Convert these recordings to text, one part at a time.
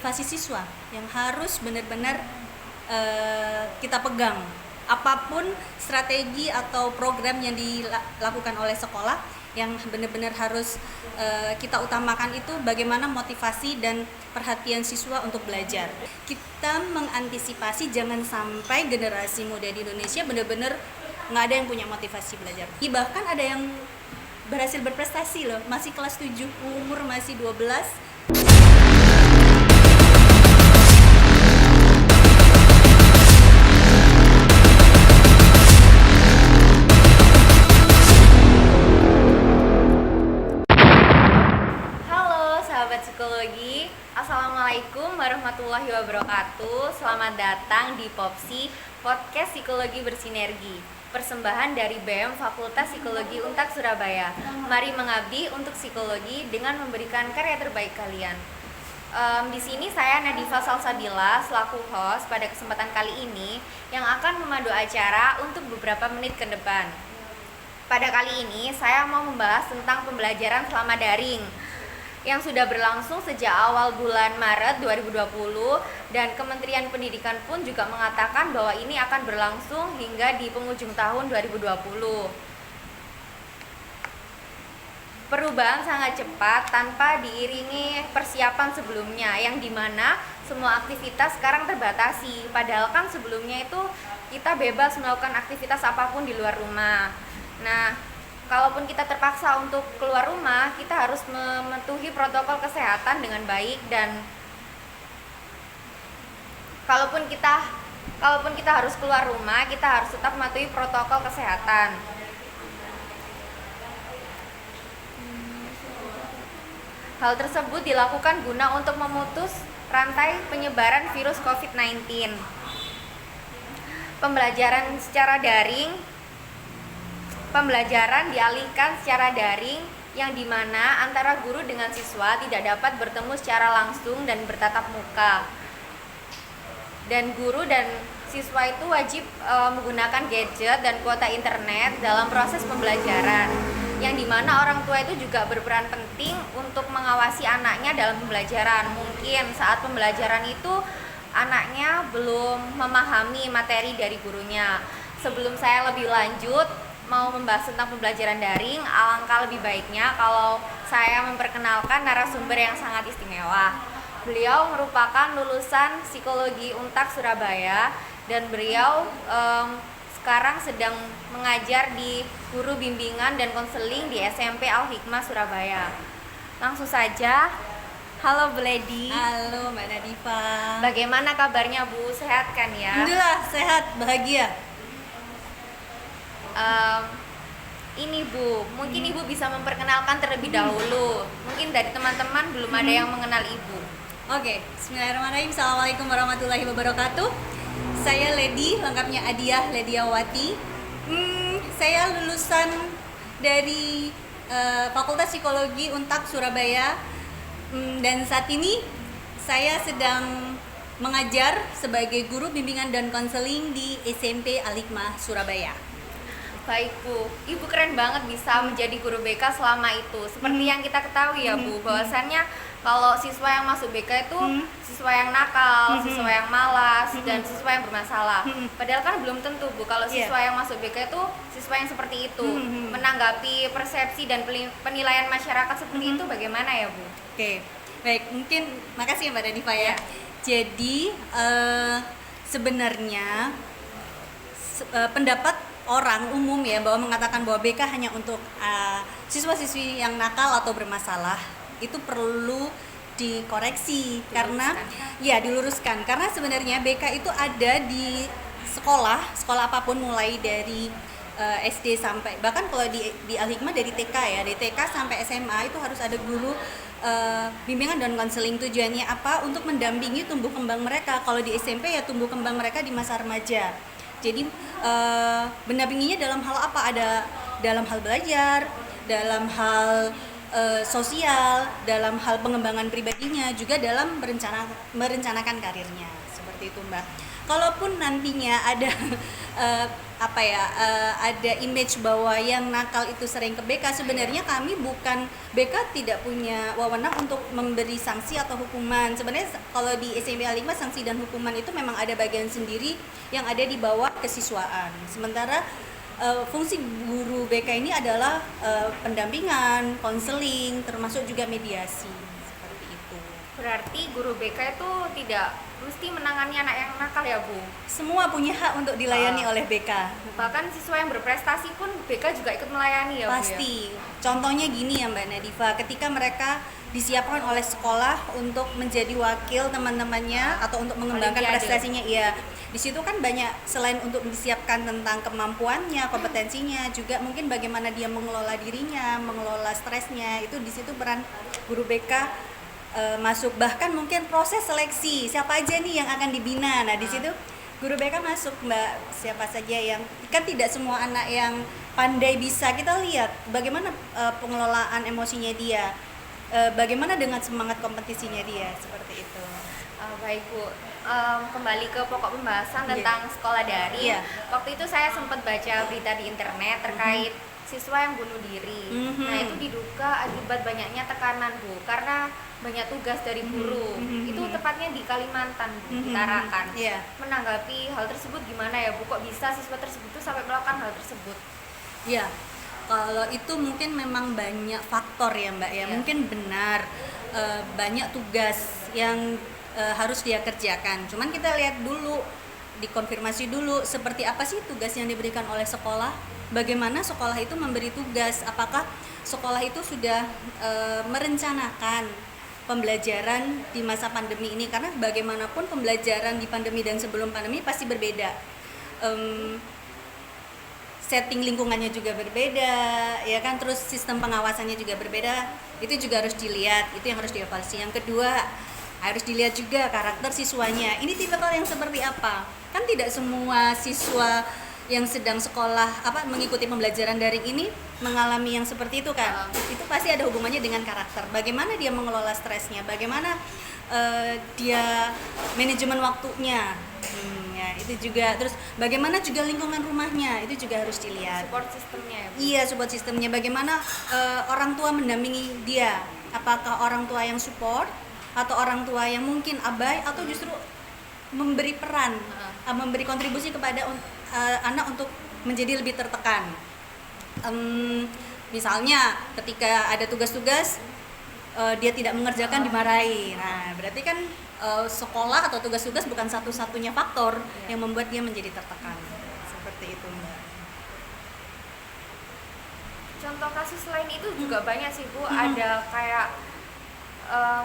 motivasi siswa yang harus benar-benar kita pegang. Apapun strategi atau program yang dilakukan oleh sekolah, yang benar-benar harus kita utamakan itu bagaimana motivasi dan perhatian siswa untuk belajar. Kita mengantisipasi jangan sampai generasi muda di Indonesia benar-benar nggak ada yang punya motivasi belajar. Bahkan ada yang berhasil berprestasi loh, masih kelas 7, umur masih 12. Halo sahabat psikologi, Assalamualaikum warahmatullahi wabarakatuh. Selamat datang di Popsi, Podcast Psikologi Bersinergi, persembahan dari BEM Fakultas Psikologi Untak Surabaya. Mari mengabdi untuk psikologi dengan memberikan karya terbaik kalian. Di sini saya Nadifa Salsabila selaku host pada kesempatan kali ini yang akan memandu acara untuk beberapa menit ke depan. Pada kali ini saya mau membahas tentang pembelajaran selama daring yang sudah berlangsung sejak awal bulan Maret 2020, dan Kementerian Pendidikan pun juga mengatakan bahwa ini akan berlangsung hingga di penghujung tahun 2020. Perubahan sangat cepat tanpa diiringi persiapan sebelumnya, yang dimana semua aktivitas sekarang terbatasi. Padahal kan sebelumnya itu kita bebas melakukan aktivitas apapun di luar rumah. Nah, kalaupun kita terpaksa untuk keluar rumah, kita harus mematuhi protokol kesehatan dengan baik, dan kalaupun kita harus keluar rumah, kita harus tetap mematuhi protokol kesehatan. Hal tersebut dilakukan guna untuk memutus rantai penyebaran virus COVID-19. Pembelajaran dialihkan secara daring, yang dimana antara guru dengan siswa tidak dapat bertemu secara langsung dan bertatap muka. Dan guru dan siswa itu wajib menggunakan gadget dan kuota internet dalam proses pembelajaran, yang dimana orang tua itu juga berperan penting untuk mengawasi anaknya dalam pembelajaran. Mungkin saat pembelajaran itu anaknya belum memahami materi dari gurunya. Sebelum saya lebih lanjut mau membahas tentang pembelajaran daring, alangkah lebih baiknya kalau saya memperkenalkan narasumber yang sangat istimewa. Beliau merupakan lulusan Psikologi Untak Surabaya, dan beliau sekarang sedang mengajar di guru bimbingan dan konseling di SMP Al-Hikmah Surabaya. Langsung saja, halo Bu Ledi. Halo Mbak Nadifa. Bagaimana kabarnya Bu? Sehat kan ya? Alhamdulillah sehat, bahagia. Ini Bu, mungkin Ibu bisa memperkenalkan terlebih dahulu. Mungkin dari teman-teman belum ada yang mengenal Ibu. Oke, bismillahirrahmanirrahim. Assalamualaikum warahmatullahi wabarakatuh. Saya Ledi, lengkapnya Adiah Lediawati. Saya lulusan dari Fakultas Psikologi Untak Surabaya, dan saat ini saya sedang mengajar sebagai guru bimbingan dan konseling di SMP Al-Hikmah Surabaya. Baik Bu, Ibu keren banget bisa menjadi guru BK selama itu. Seperti yang kita ketahui ya Bu, bahwasannya kalau siswa yang masuk BK itu siswa yang nakal, siswa yang malas, dan siswa yang bermasalah. Padahal kan belum tentu Bu, kalau siswa yang masuk BK itu siswa yang seperti itu. Menanggapi persepsi dan penilaian masyarakat seperti itu bagaimana ya Bu? Oke, baik, mungkin makasih ya Mbak Nadifa ya. Jadi sebenarnya pendapat orang umum ya bahwa mengatakan bahwa BK hanya untuk siswa-siswi yang nakal atau bermasalah itu perlu dikoreksi, diluruskan karena sebenarnya BK itu ada di sekolah apapun, mulai dari SD sampai bahkan kalau di Al-Hikmah dari TK ya, dari TK sampai SMA itu harus ada guru bimbingan dan konseling. Tujuannya apa? Untuk mendampingi tumbuh kembang mereka. Kalau di SMP ya tumbuh kembang mereka di masa remaja. Jadi mendampinginya dalam hal apa? Ada dalam hal belajar, dalam hal sosial, dalam hal pengembangan pribadinya, juga dalam merencanakan karirnya. Seperti itu Mbak. Kalaupun nantinya ada ada image bahwa yang nakal itu sering ke BK. Sebenarnya kami bukan, BK tidak punya wewenang untuk memberi sanksi atau hukuman. Sebenarnya kalau di SMP A5 sanksi dan hukuman itu memang ada bagian sendiri yang ada di bawah kesiswaan. Sementara fungsi guru BK ini adalah pendampingan, konseling, termasuk juga mediasi. Seperti itu. Berarti guru BK itu tidak mesti menangani anak yang nakal ya Bu? Semua punya hak untuk dilayani oleh BK. Bahkan siswa yang berprestasi pun BK juga ikut melayani ya Bu? Pasti. Contohnya gini ya Mbak Nadifa, ketika mereka disiapkan oleh sekolah untuk menjadi wakil teman-temannya atau untuk mengembangkan Olimpiade. prestasinya, iya. Di situ kan banyak, selain untuk disiapkan tentang kemampuannya, kompetensinya, juga mungkin bagaimana dia mengelola dirinya, mengelola stresnya. Itu di situ peran guru BK masuk. Bahkan mungkin proses seleksi siapa aja nih yang akan dibina. Nah di situ guru BK masuk Mbak, siapa saja yang, kan tidak semua anak yang pandai bisa kita lihat bagaimana pengelolaan emosinya dia, bagaimana dengan semangat kompetisinya dia, seperti itu. Baik Bu, kembali ke pokok pembahasan tentang sekolah daring. Iya. Waktu itu saya sempat baca berita di internet terkait siswa yang bunuh diri. Nah itu diduga akibat banyaknya tekanan Bu, karena banyak tugas dari guru. Itu tepatnya di Kalimantan Bu, di Tarakan. Iya. Menanggapi hal tersebut gimana ya Bu? Kok bisa siswa tersebut tuh sampai melakukan hal tersebut? Ya, kalau itu mungkin memang banyak faktor ya Mbak ya. Iya. Mungkin benar banyak tugas yang harus dia kerjakan. Cuman kita lihat dulu, dikonfirmasi dulu seperti apa sih tugas yang diberikan oleh sekolah. Bagaimana sekolah itu memberi tugas? Apakah sekolah itu sudah merencanakan pembelajaran di masa pandemi ini? Karena bagaimanapun pembelajaran di pandemi dan sebelum pandemi pasti berbeda. Setting lingkungannya juga berbeda, ya kan, terus sistem pengawasannya juga berbeda. Itu juga harus dilihat, itu yang harus dievaluasi. Yang kedua, harus dilihat juga karakter siswanya. Ini tipikal yang seperti apa? Kan tidak semua siswa yang sedang sekolah mengikuti pembelajaran daring ini mengalami yang seperti itu kan. Itu pasti ada hubungannya dengan karakter. Bagaimana dia mengelola stresnya, bagaimana dia manajemen waktunya. Ya, itu juga. Terus bagaimana juga lingkungan rumahnya, itu juga harus dilihat. Support sistemnya ya Bu? Iya, support sistemnya. Bagaimana orang tua mendampingi dia? Apakah orang tua yang support atau orang tua yang mungkin abai atau justru memberi peran, memberi kontribusi kepada anak untuk menjadi lebih tertekan. Misalnya ketika ada tugas-tugas dia tidak mengerjakan, dimarahi. Nah, berarti kan sekolah atau tugas-tugas bukan satu-satunya faktor yang membuat dia menjadi tertekan. Seperti itu Mbak. Contoh kasus lain itu juga banyak sih Bu. Ada kayak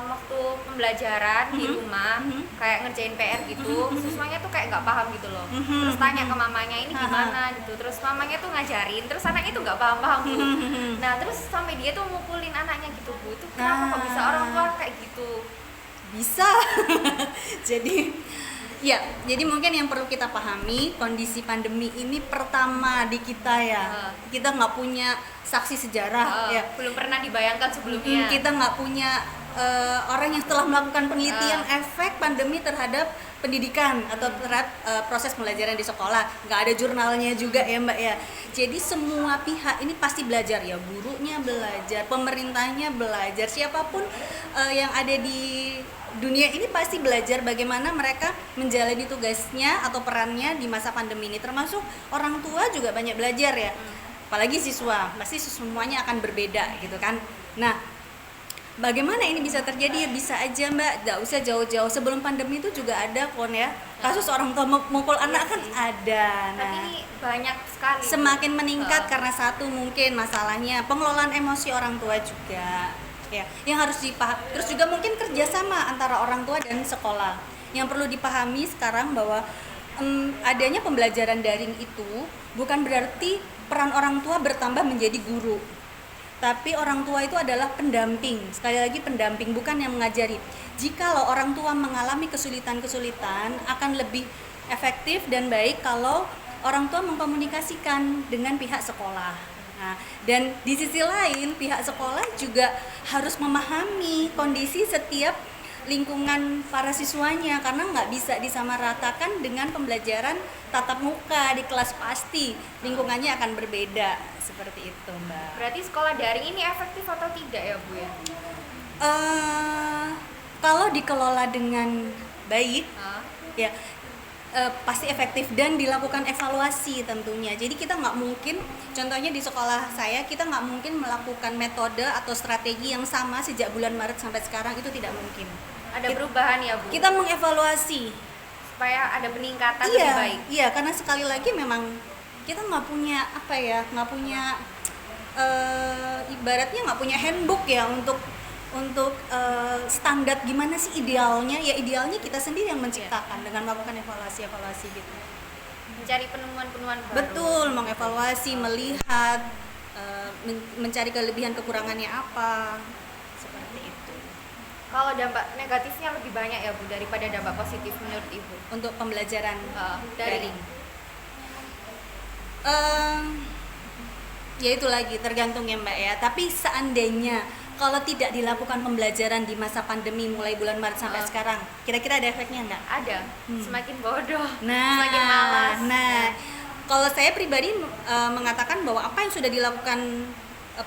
waktu pembelajaran di rumah, kayak ngerjain PR gitu, siswanya tuh kayak nggak paham gitu loh. Terus tanya ke mamanya ini gimana gitu, terus mamanya tuh ngajarin, terus anaknya tuh nggak paham-paham Bu. Nah terus sampai dia tuh mukulin anaknya gitu Bu. Itu kenapa kok bisa orang tua kayak gitu? Bisa. jadi mungkin yang perlu kita pahami, kondisi pandemi ini pertama di kita ya. Kita nggak punya saksi sejarah ya. Belum pernah dibayangkan sebelumnya. Kita nggak punya orang yang telah melakukan penelitian efek pandemi terhadap pendidikan atau terhadap proses pembelajaran di sekolah. Nggak ada jurnalnya juga ya Mbak ya. Jadi semua pihak ini pasti belajar ya, gurunya belajar, pemerintahnya belajar, siapapun yang ada di dunia ini pasti belajar bagaimana mereka menjalani tugasnya atau perannya di masa pandemi ini. Termasuk orang tua juga banyak belajar ya. Apalagi siswa, pasti semuanya akan berbeda gitu kan. Nah, bagaimana ini bisa terjadi? Ya bisa aja Mbak, nggak usah jauh-jauh. Sebelum pandemi itu juga ada kon ya, kasus orang tua mukul anak kan ada. Nah, tapi ini banyak sekali. Semakin meningkat karena satu mungkin masalahnya pengelolaan emosi orang tua juga ya, yang harus dipahami. Terus juga mungkin kerjasama antara orang tua dan sekolah yang perlu dipahami sekarang, bahwa adanya pembelajaran daring itu bukan berarti peran orang tua bertambah menjadi guru. Tapi orang tua itu adalah pendamping, sekali lagi pendamping, bukan yang mengajari. Jikalau orang tua mengalami kesulitan-kesulitan, akan lebih efektif dan baik kalau orang tua mengkomunikasikan dengan pihak sekolah. Nah, dan di sisi lain pihak sekolah juga harus memahami kondisi setiap lingkungan para siswanya, karena nggak bisa disamaratakan dengan pembelajaran tatap muka di kelas. Pasti lingkungannya akan berbeda, seperti itu Mbak. Berarti sekolah daring ini efektif atau tidak ya Bu ya? Kalau dikelola dengan baik Hah? ya pasti efektif dan dilakukan evaluasi tentunya. Jadi kita nggak mungkin, contohnya di sekolah saya, kita nggak mungkin melakukan metode atau strategi yang sama sejak bulan Maret sampai sekarang, itu tidak mungkin. Ada perubahan ya Bu? Kita mengevaluasi Supaya ada peningkatan iya, lebih baik. iya, karena sekali lagi memang kita nggak punya nggak punya ibaratnya nggak punya handbook ya untuk standar gimana sih idealnya. Ya idealnya kita sendiri yang menciptakan dengan melakukan evaluasi gitu. Mencari penemuan-penemuan baru. Betul, mengevaluasi, melihat, mencari kelebihan kekurangannya apa, seperti itu. Kalau dampak negatifnya lebih banyak ya Bu daripada dampak positif menurut Ibu? Untuk pembelajaran Daring. Ya itu lagi tergantung ya Mbak ya. Tapi seandainya kalau tidak dilakukan pembelajaran di masa pandemi mulai bulan Maret sampai sekarang, kira-kira ada efeknya enggak? Ada. Semakin bodoh, Nah, semakin malas. Kalau saya pribadi mengatakan bahwa apa yang sudah dilakukan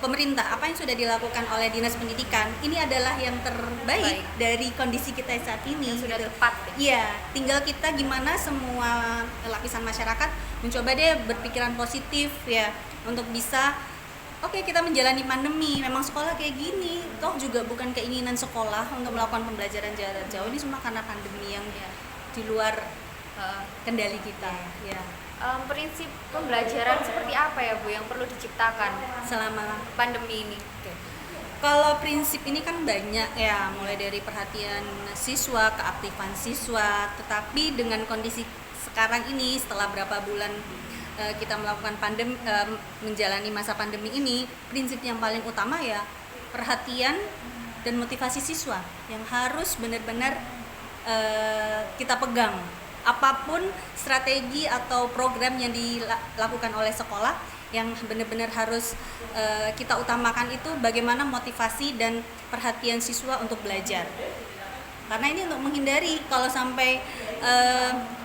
pemerintah, apa yang sudah dilakukan oleh Dinas Pendidikan, ini adalah yang terbaik dari kondisi kita saat ini. Yang sudah gitu. tepat. Iya, tinggal kita gimana semua lapisan masyarakat mencoba deh berpikiran positif ya untuk bisa kita menjalani pandemi. Memang sekolah kayak gini, toh juga bukan keinginan sekolah untuk melakukan pembelajaran jarak jauh, ini semua karena pandemi yang di luar kendali kita. Ya. Prinsip pembelajaran seperti apa ya Bu yang perlu diciptakan Selama pandemi ini? Kalau prinsip ini kan banyak ya, mulai dari perhatian siswa, keaktifan siswa, tetapi dengan kondisi sekarang ini setelah berapa bulan kita melakukan menjalani masa pandemi ini, prinsip yang paling utama ya perhatian dan motivasi siswa yang harus benar-benar kita pegang. Apapun strategi atau program yang dilakukan oleh sekolah, yang benar-benar harus kita utamakan itu bagaimana motivasi dan perhatian siswa untuk belajar. Karena ini untuk menghindari kalau sampai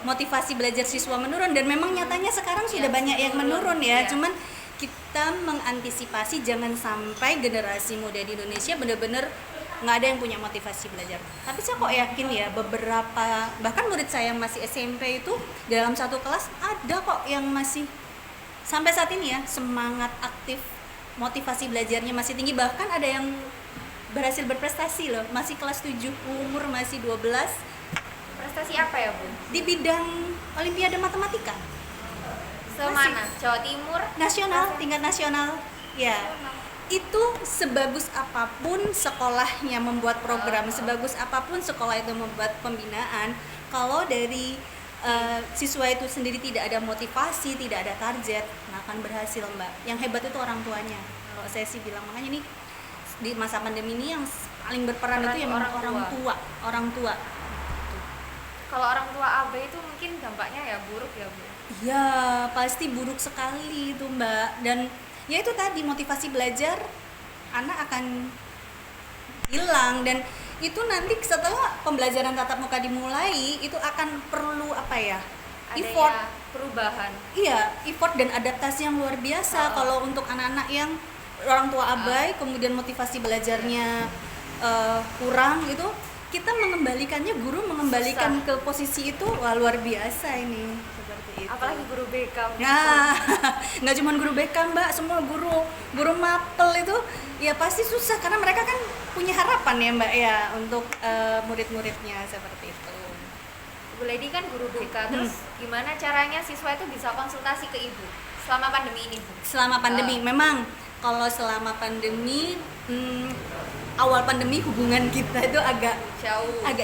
motivasi belajar siswa menurun, dan memang nyatanya sekarang sudah banyak yang menurun ya. Cuman kita mengantisipasi jangan sampai generasi muda di Indonesia benar-benar nggak ada yang punya motivasi belajar. Tapi saya kok yakin ya beberapa, bahkan murid saya yang masih SMP itu dalam satu kelas ada kok yang masih sampai saat ini ya semangat aktif, motivasi belajarnya masih tinggi, bahkan ada yang berhasil berprestasi loh, masih kelas 7, umur masih 12. Prestasi apa ya Bu? Di bidang Olimpiade Matematika. Semana? Jawa Timur? Nasional, tingkat nasional. Ya. Itu sebagus apapun sekolahnya membuat program, sebagus apapun sekolah itu membuat pembinaan, kalau dari siswa itu sendiri tidak ada motivasi, tidak ada target, nggak akan berhasil Mbak. Yang hebat itu orang tuanya. Kalau saya sih bilang, makanya ini di masa pandemi ini yang paling berperan itu yang orang tua. Kalau orang tua AB itu mungkin dampaknya ya buruk ya Bu? Iya, pasti buruk sekali itu Mbak. Dan ya itu tadi, motivasi belajar anak akan hilang, dan itu nanti setelah pembelajaran tatap muka dimulai itu akan perlu effort, perubahan. Iya, effort dan adaptasi yang luar biasa. Kalau untuk anak-anak yang orang tua abai, kemudian motivasi belajarnya kurang, itu kita guru mengembalikan ke posisi itu, wah luar biasa ini. Seperti itu. Apalagi guru BK. Nah, nggak cuma guru BK Mbak, semua guru mapel itu ya pasti susah, karena mereka kan punya harapan ya Mbak ya untuk murid-muridnya, seperti itu. Bu Lady kan guru BK, terus gimana caranya siswa itu bisa konsultasi ke Ibu selama pandemi ini Bu? Selama pandemi, memang kalau selama pandemi awal pandemi hubungan kita itu agak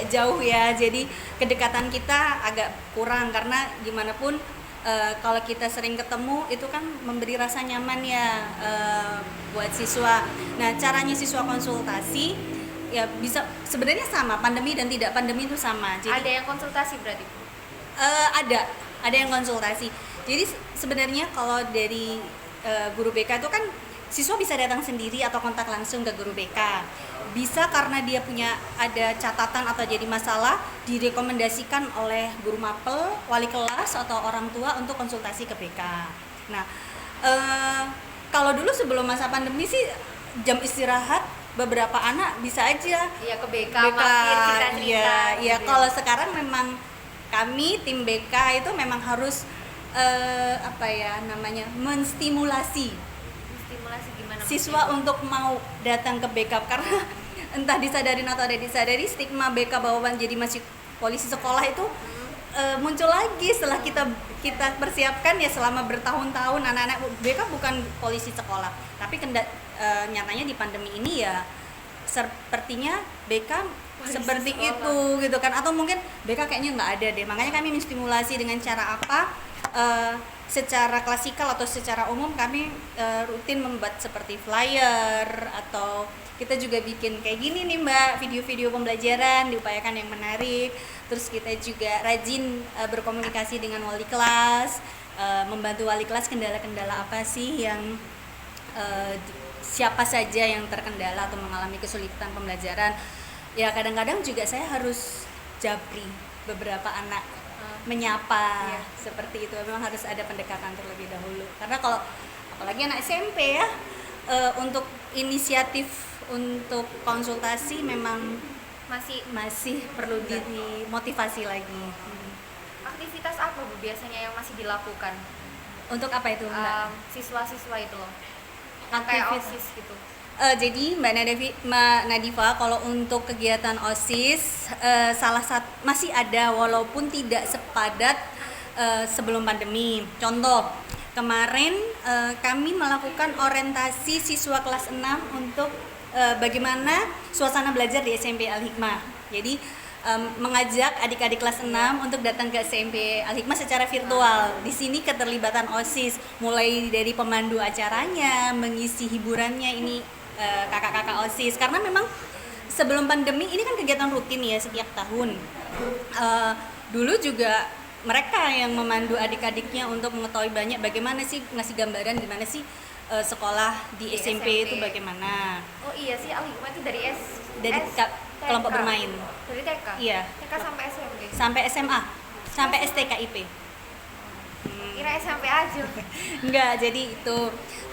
jauh ya, jadi kedekatan kita agak kurang, karena gimana pun kalau kita sering ketemu itu kan memberi rasa nyaman ya buat siswa. Nah, caranya siswa konsultasi ya bisa sebenarnya sama, pandemi dan tidak pandemi itu sama. Jadi ada yang konsultasi berarti Bu? Ada yang konsultasi. Jadi sebenarnya kalau dari guru BK itu kan siswa bisa datang sendiri atau kontak langsung ke guru BK. Bisa karena dia punya ada catatan atau jadi masalah, direkomendasikan oleh guru mapel, wali kelas atau orang tua untuk konsultasi ke BK. Nah, kalau dulu sebelum masa pandemi sih jam istirahat beberapa anak bisa aja Iya, ke BK, mampir cerita-cerita. Iya, gitu. kalau sekarang memang kami tim BK itu memang harus apa ya namanya, menstimulasi Stimulasi gimana? siswa untuk mau datang ke BK karena entah disadarin atau tidak disadari stigma BK bahwa jadi masih polisi sekolah itu muncul lagi setelah kita persiapkan ya selama bertahun-tahun. Anak-anak BK bukan polisi sekolah, tapi nyatanya di pandemi ini ya sepertinya BK Polisi seperti sekolah. itu gitu kan, atau mungkin BK kayaknya nggak ada deh. Makanya kami menstimulasi dengan cara apa, secara klasikal atau secara umum kami rutin membuat seperti flyer, atau kita juga bikin kayak gini nih Mbak, video-video pembelajaran diupayakan yang menarik. Terus kita juga rajin berkomunikasi dengan wali kelas, membantu wali kelas kendala-kendala apa sih yang siapa saja yang terkendala atau mengalami kesulitan pembelajaran. Ya kadang-kadang juga saya harus japri beberapa anak, menyapa, Iya. seperti itu. Memang harus ada pendekatan terlebih dahulu, karena kalau apalagi anak SMP ya, untuk inisiatif untuk konsultasi memang masih perlu dimotivasi lagi. Aktivitas apa Bu biasanya yang masih dilakukan? Untuk apa itu Mbak? Siswa-siswa itu loh. Kayak Aktivitas. OSIS gitu. Jadi Mbak Nadifa, kalau untuk kegiatan OSIS salah satu masih ada walaupun tidak sepadat sebelum pandemi. Contoh, kemarin kami melakukan orientasi siswa kelas 6 untuk bagaimana suasana belajar di SMP Al-Hikmah. Jadi mengajak adik-adik kelas 6 untuk datang ke SMP Al-Hikmah secara virtual. Di sini keterlibatan OSIS mulai dari pemandu acaranya, mengisi hiburannya ini kakak-kakak OSIS, karena memang sebelum pandemi ini kan kegiatan rutin ya setiap tahun. Dulu juga mereka yang memandu adik-adiknya untuk mengetahui banyak bagaimana sih, ngasih gambaran gimana sih sekolah di SMP itu bagaimana. Oh iya sih, Al-Hikmah itu dari Kelompok bermain. Dari TK? Iya. TK sampai SMP? Sampai SMA, sampai STKIP. Kira SMP aja. Enggak, jadi itu.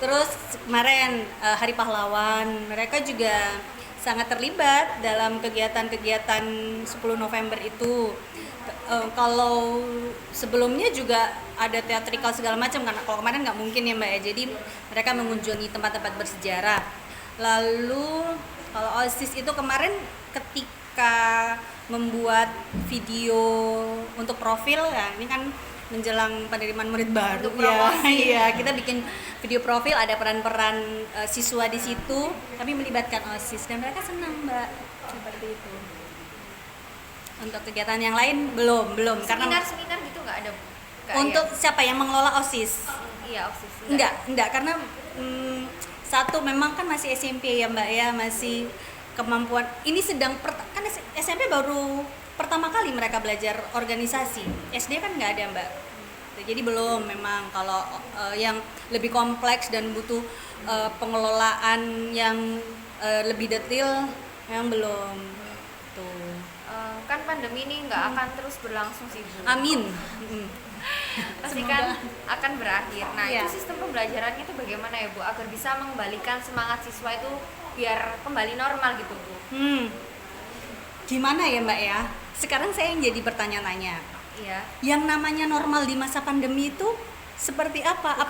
Terus kemarin Hari Pahlawan, mereka juga sangat terlibat dalam kegiatan-kegiatan 10 November itu. Kalau sebelumnya juga ada teatrikal segala macam, karena kalau kemarin nggak mungkin ya Mbak ya. Jadi mereka mengunjungi tempat-tempat bersejarah. Lalu kalau OSIS itu kemarin ketika membuat video untuk profil ya, ini kan menjelang penerimaan murid baru Untuk ya. promosi. Iya, kita bikin video profil, ada peran-peran siswa di situ, tapi melibatkan OSIS dan mereka senang Mbak, seperti itu. Untuk kegiatan yang lain belum karena Seminar gitu nggak ada Bu? Nggak untuk siapa yang mengelola OSIS? Iya, OSIS. Enggak, karena satu memang kan masih SMP ya Mbak ya, masih kemampuan ini sedang kan SMP baru pertama kali mereka belajar organisasi. SD kan nggak ada Mbak. Jadi belum, memang kalau yang lebih kompleks dan butuh pengelolaan yang lebih detail memang belum. Tuh. Kan pandemi ini nggak akan terus berlangsung sih Bu. Amin. Pasti Semoga. kan akan berakhir. Nah, Iya. itu sistem pembelajarannya itu bagaimana ya Bu agar bisa mengembalikan semangat siswa itu biar kembali normal gitu Bu? Gimana ya Mbak ya? Sekarang saya yang jadi pertanyaan-tanya. Iya. Yang namanya normal di masa pandemi itu seperti apa?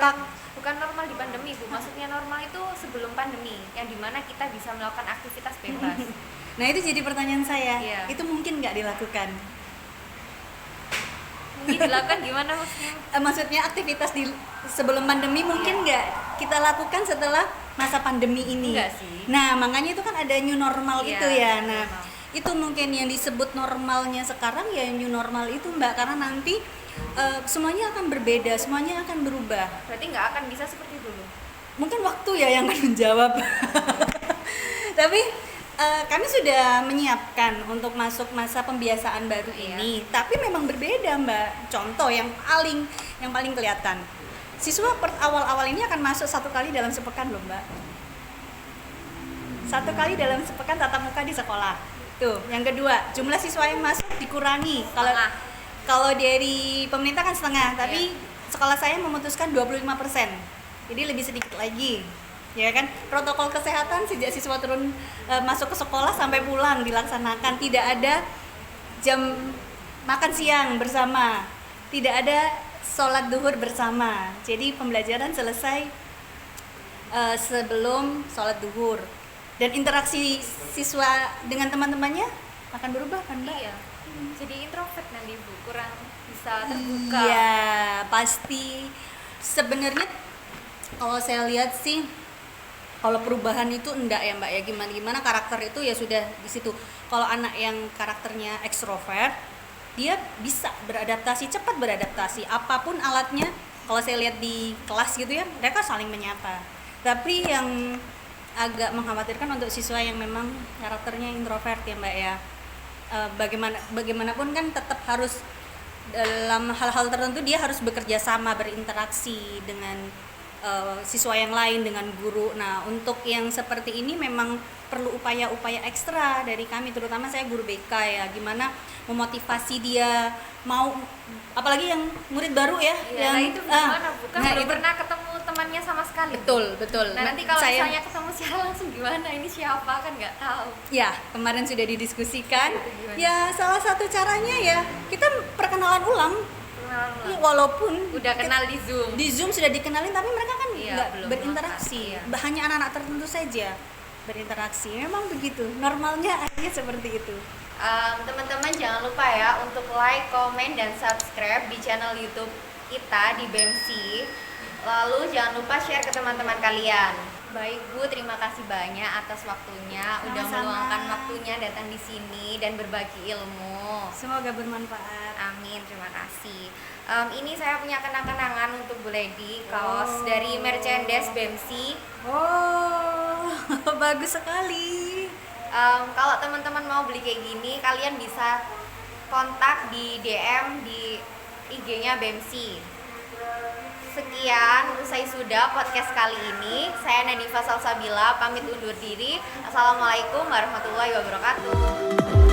Bukan normal di pandemi Bu, maksudnya normal itu sebelum pandemi, yang dimana kita bisa melakukan aktivitas bebas. Nah itu jadi pertanyaan saya. Iya. Itu mungkin nggak dilakukan. Mungkin dilakukan gimana maksudnya? Maksudnya aktivitas di sebelum pandemi mungkin nggak kita lakukan setelah masa pandemi ini. Enggak sih. Nah makanya itu kan ada new normal Iya, itu ya. new Nah normal. itu mungkin yang disebut normalnya sekarang ya new normal itu Mbak, karena nanti semuanya akan berbeda, semuanya akan berubah. Berarti nggak akan bisa seperti dulu. Mungkin waktu ya yang akan menjawab. Tapi kami sudah menyiapkan untuk masuk masa pembiasaan baru Iya. ini. Tapi memang berbeda Mbak. Contoh yang paling kelihatan. siswa awal-awal ini akan masuk 1 kali dalam sepekan loh Mbak. 1 kali dalam sepekan tatap muka di sekolah. Tuh, yang kedua, jumlah siswa yang masuk dikurangi. Kalau dari pemerintah kan setengah, tapi sekolah saya memutuskan 25%. Jadi lebih sedikit lagi. Ya kan? Protokol kesehatan sejak siswa turun masuk ke sekolah sampai pulang dilaksanakan. Tidak ada jam makan siang bersama. Tidak ada sholat duhur bersama. Jadi pembelajaran selesai sebelum sholat duhur. Dan interaksi siswa dengan teman-temannya akan berubah kan Mbak? Iya. Jadi introvert nanti Bu, kurang bisa terbuka. Iya, pasti. Sebenarnya kalau saya lihat sih, kalau perubahan itu enggak ya Mbak ya, gimana karakter itu ya sudah di situ. Kalau anak yang karakternya ekstrovert, dia bisa beradaptasi, cepat beradaptasi. Apapun alatnya, kalau saya lihat di kelas gitu ya, mereka saling menyapa. Tapi yang agak mengkhawatirkan untuk siswa yang memang karakternya introvert ya Mbak ya. Bagaimanapun kan tetap harus dalam hal-hal tertentu dia harus bekerja sama, berinteraksi dengan siswa yang lain, dengan guru. Nah, untuk yang seperti ini memang perlu upaya-upaya ekstra dari kami, terutama saya guru BK ya, gimana memotivasi dia mau, apalagi yang murid baru ya, yang itu gimana bukan belum itu, pernah ketemu temannya sama sekali. Betul. Nah, nanti kalau misalnya ketemu siapa langsung gimana, ini siapa kan nggak tahu. Ya, kemarin sudah didiskusikan. Ya, salah satu caranya ya kita perkenalan ulang. Ya, walaupun udah kenal di Zoom. Di Zoom sudah dikenalin, tapi mereka kan nggak berinteraksi. Iya. Hanya anak-anak tertentu saja berinteraksi. Memang begitu. Normalnya akhirnya seperti itu. Teman-teman jangan lupa ya untuk like, komen, dan subscribe di channel YouTube kita di BEMSI. Lalu jangan lupa share ke teman-teman kalian. Baik Bu, terima kasih banyak atas waktunya. Sama-sama. Udah meluangkan waktunya datang di sini dan berbagi ilmu. Semoga bermanfaat. Amin, terima kasih. Ini saya punya kenang-kenangan untuk Bu Lady, kaos dari merchandise BEMSI. Oh, bagus sekali. Kalau teman-teman mau beli kayak gini, kalian bisa kontak di DM di IG-nya BEMSI. Sekian, usai sudah podcast kali ini. Saya Nadifa Salsabila, pamit undur diri. Assalamualaikum warahmatullahi wabarakatuh.